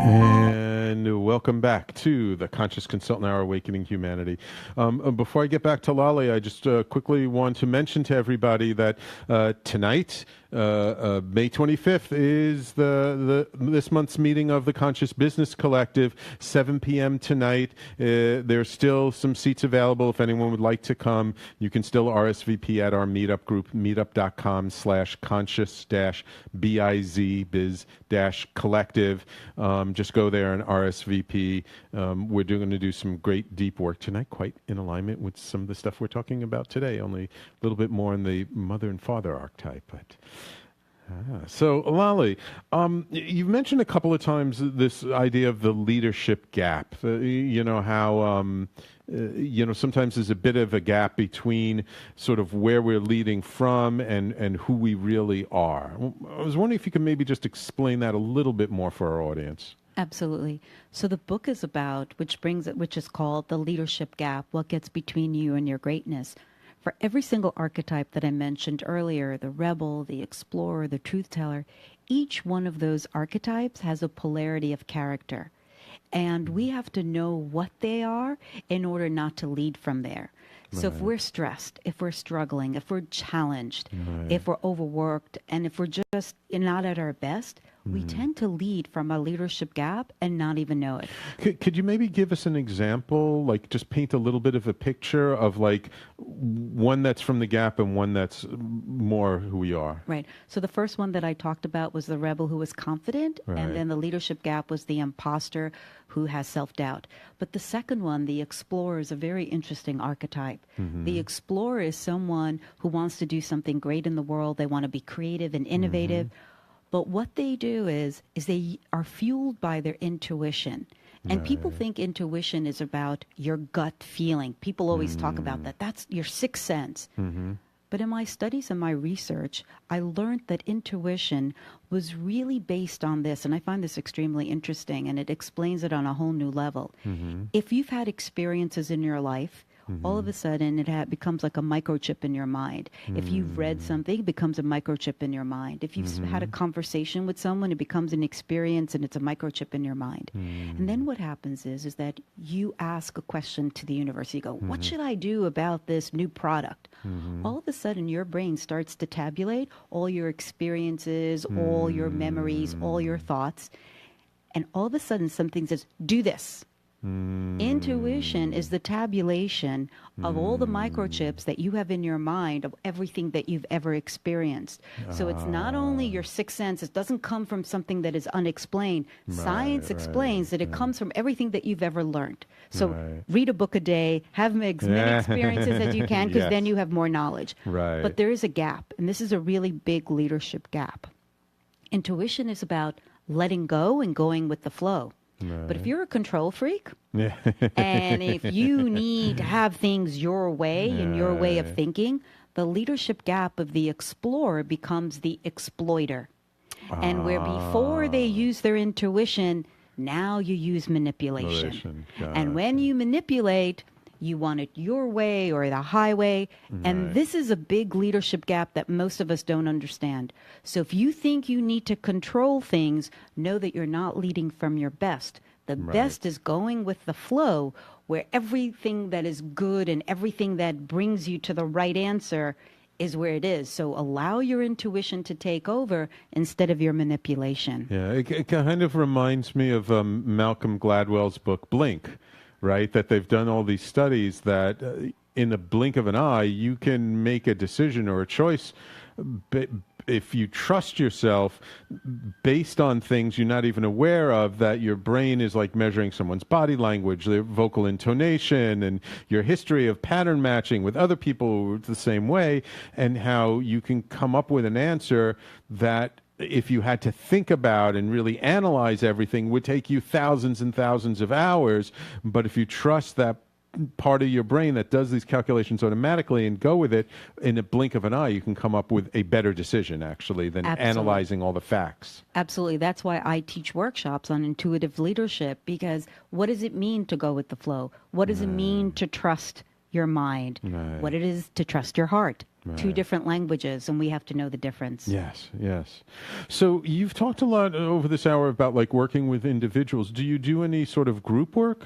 And welcome back to the Conscious Consultant Hour, Awakening Humanity. Before I get back to Lolly, I just quickly want to mention to everybody that tonight, May 25th, is this month's meeting of the Conscious Business Collective, 7 p.m. tonight. There's still some seats available. If anyone would like to come, you can still RSVP at our meetup group, meetup.com/conscious-biz-collective. Just go there and RSVP. We're going to do some great deep work tonight, quite in alignment with some of the stuff we're talking about today, only a little bit more in the mother and father archetype. But so, Lolly, you've mentioned a couple of times this idea of the leadership gap. How sometimes there's a bit of a gap between sort of where we're leading from and who we really are. I was wondering if you could maybe just explain that a little bit more for our audience. Absolutely. So the book is about, which is called The Leadership Gap, What Gets Between You and Your Greatness. For every single archetype that I mentioned earlier, the rebel, the explorer, the truth teller, each one of those archetypes has a polarity of character. And we have to know what they are in order not to lead from there. So if we're stressed, if we're struggling, if we're challenged, if we're overworked, and if we're just not at our best, we tend to lead from a leadership gap and not even know it. Could you maybe give us an example, like just paint a little bit of a picture of like one that's from the gap and one that's more who we are? Right. So the first one that I talked about was the rebel who was confident, and then the leadership gap was the imposter who has self-doubt. But the second one, the explorer, is a very interesting archetype. The explorer is someone who wants to do something great in the world. They want to be creative and innovative. But what they do is they are fueled by their intuition. And people think intuition is about your gut feeling. People always talk about that. That's your sixth sense. But in my studies and my research, I learned that intuition was really based on this. And I find this extremely interesting, and it explains it on a whole new level. If you've had experiences in your life, all of a sudden it becomes like a microchip in your mind. If you've read something, it becomes a microchip in your mind. If you've had a conversation with someone, it becomes an experience and it's a microchip in your mind. And then what happens is that you ask a question to the universe. You go, what should I do about this new product? All of a sudden your brain starts to tabulate all your experiences, all your memories, all your thoughts. And all of a sudden something says, do this. Intuition is the tabulation of all the microchips that you have in your mind of everything that you've ever experienced. So it's not only your sixth sense, it doesn't come from something that is unexplained. Science explains that it comes from everything that you've ever learned. So read a book a day, have as many experiences as you can, because then you have more knowledge. But there is a gap, and this is a really big leadership gap. Intuition is about letting go and going with the flow. But if you're a control freak, and if you need to have things your way and your way of thinking, the leadership gap of the explorer becomes the exploiter. And where before they use their intuition, now you use manipulation. And when you manipulate, you want it your way or the highway. And this is a big leadership gap that most of us don't understand. So if you think you need to control things, know that you're not leading from your best. The best is going with the flow, where everything that is good and everything that brings you to the right answer is where it is. So allow your intuition to take over instead of your manipulation. Yeah, it kind of reminds me of Malcolm Gladwell's book, Blink. Right, that they've done all these studies that in the blink of an eye, you can make a decision or a choice if you trust yourself based on things you're not even aware of, that your brain is like measuring someone's body language, their vocal intonation, and your history of pattern matching with other people the same way, and how you can come up with an answer that if you had to think about and really analyze everything, would take you thousands and thousands of hours. But if you trust that part of your brain that does these calculations automatically and go with it, in a blink of an eye, you can come up with a better decision, actually, than analyzing all the facts. Absolutely. That's why I teach workshops on intuitive leadership, because what does it mean to go with the flow? What does it mean to trust your mind? What it is to trust your heart? two different languages, and we have to know the difference. Yes, yes. So you've talked a lot over this hour about like working with individuals. Do you do any sort of group work?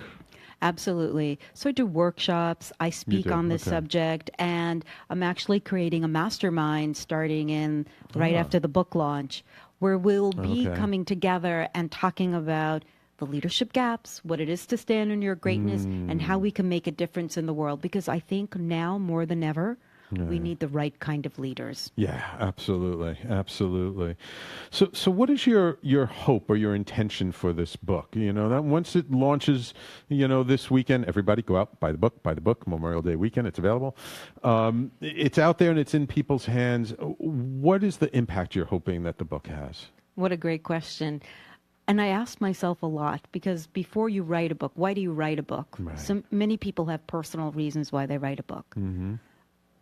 Absolutely. So I do workshops, I speak on this subject, and I'm actually creating a mastermind starting in right after the book launch, where we'll be coming together and talking about the leadership gaps, what it is to stand in your greatness, and how we can make a difference in the world. Because I think now more than ever, we need the right kind of leaders. Yeah, absolutely, absolutely. So what is your hope or your intention for this book? You know, that once it launches, you know, this weekend, everybody go out, buy the book, Memorial Day weekend, it's available. It's out there and it's in people's hands. What is the impact you're hoping that the book has? What a great question. And I ask myself a lot, because before you write a book, why do you write a book? Right. So many people have personal reasons why they write a book. Mm-hmm.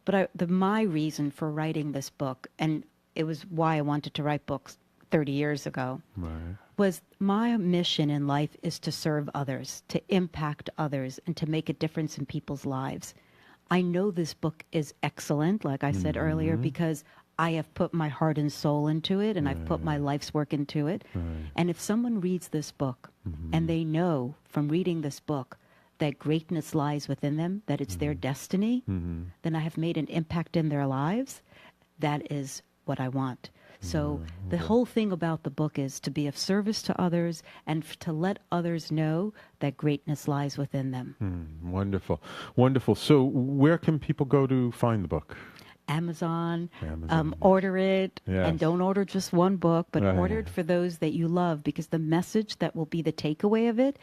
But my reason for writing this book, and it was why I wanted to write books 30 years ago, was my mission in life is to serve others, to impact others, and to make a difference in people's lives. I know this book is excellent, like I said earlier, because I have put my heart and soul into it, and I've put my life's work into it. And if someone reads this book and they know from reading this book that greatness lies within them, that it's their destiny, then I have made an impact in their lives. That is what I want. So the whole thing about the book is to be of service to others and to let others know that greatness lies within them. Wonderful. Wonderful. So where can people go to find the book? Amazon. Order it, and don't order just one book, but order it for those that you love, because the message that will be the takeaway of it,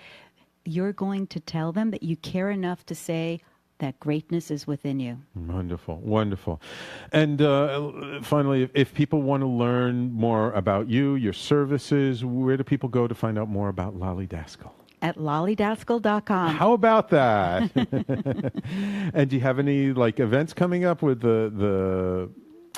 you're going to tell them that you care enough to say that greatness is within you. Wonderful, wonderful. And finally, if people want to learn more about you, your services, where do people go to find out more about Lolly Daskal? At lollydaskal.com. How about that? And do you have any like events coming up with the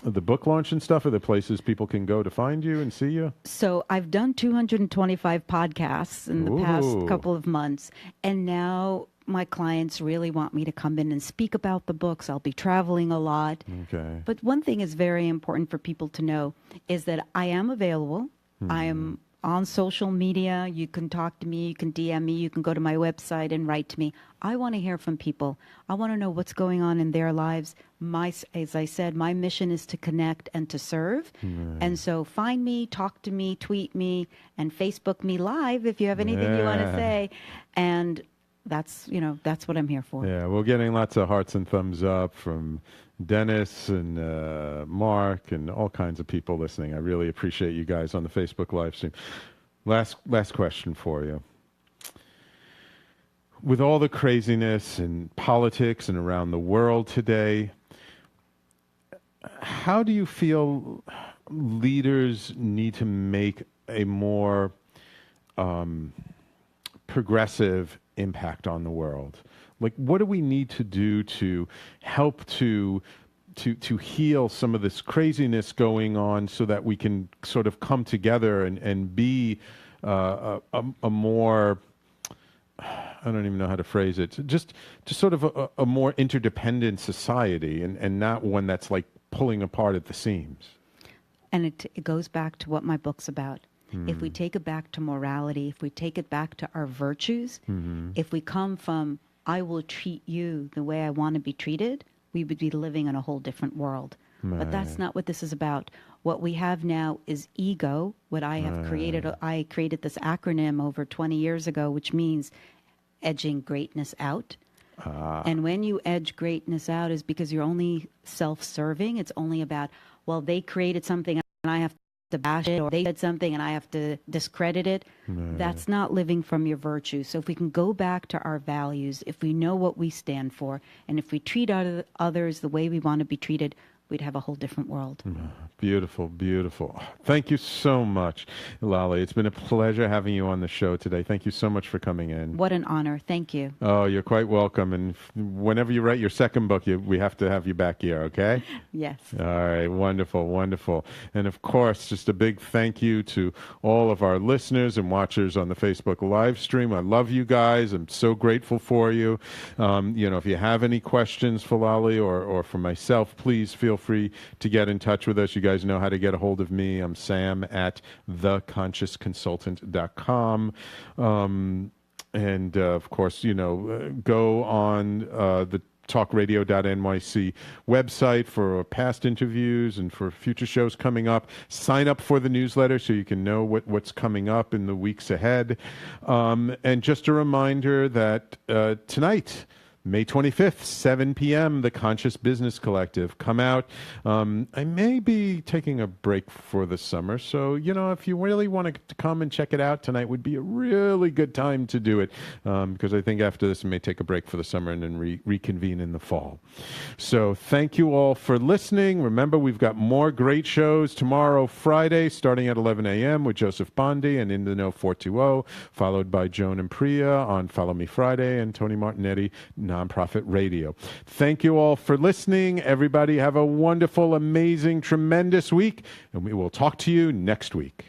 book launch and stuff? Are there places people can go to find you and see you? So I've done 225 podcasts in the past couple of months, and now my clients really want me to come in and speak about the books. I'll be traveling a lot. Okay. But one thing is very important for people to know is that I am available. I am on social media. You can talk to me, you can DM me, you can go to my website and write to me. I want to hear from people. I want to know what's going on in their lives. As I said, my mission is to connect and to serve. And so find me, talk to me, tweet me, and Facebook me live if you have anything you want to say. And that's what I'm here for. Yeah, we're getting lots of hearts and thumbs up from Dennis and Mark and all kinds of people listening. I really appreciate you guys on the Facebook live stream. Last question for you. With all the craziness in politics and around the world today, how do you feel leaders need to make a more progressive impact on the world? Like, what do we need to do to help to heal some of this craziness going on so that we can sort of come together and be a more, I don't even know how to phrase it, just sort of a more interdependent society and not one that's like pulling apart at the seams? And it goes back to what my book's about. If we take it back to morality, if we take it back to our virtues, if we come from, I will treat you the way I want to be treated, we would be living in a whole different world. But that's not what this is about. What we have now is ego, what I have created. I created this acronym over 20 years ago, which means edging greatness out. And when you edge greatness out is because you're only self-serving. It's only about, well, they created something and I have to bash it, or they did something and I have to discredit it. That's not living from your virtue. So if we can go back to our values, if we know what we stand for, and if we treat others the way we want to be treated, we'd have a whole different world. Beautiful, beautiful. Thank you so much, Lolly. It's been a pleasure having you on the show today. Thank you so much for coming in. What an honor. Thank you. Oh, you're quite welcome. And whenever you write your second book, we have to have you back here, okay? Yes. All right. Wonderful, wonderful. And of course, just a big thank you to all of our listeners and watchers on the Facebook live stream. I love you guys. I'm so grateful for you. If you have any questions for Lolly or for myself, please feel free to get in touch with us. You guys know how to get a hold of me. I'm Sam at theconsciousconsultant.com. And of course, go on the Talkradio.nyc website for past interviews and for future shows coming up. Sign up for the newsletter so you can know what's coming up in the weeks ahead. And just a reminder that tonight, May 25th, 7 p.m., the Conscious Business Collective. Come out. I may be taking a break for the summer, so, if you really want to come and check it out, tonight would be a really good time to do it, because I think after this, I may take a break for the summer and then reconvene in the fall. So thank you all for listening. Remember, we've got more great shows tomorrow, Friday, starting at 11 a.m. with Joseph Bondi and In the Know 420, followed by Joan and Priya on Follow Me Friday and Tony Martignetti, Nonprofit Radio. Thank you all for listening. Everybody have a wonderful, amazing, tremendous week, and we will talk to you next week.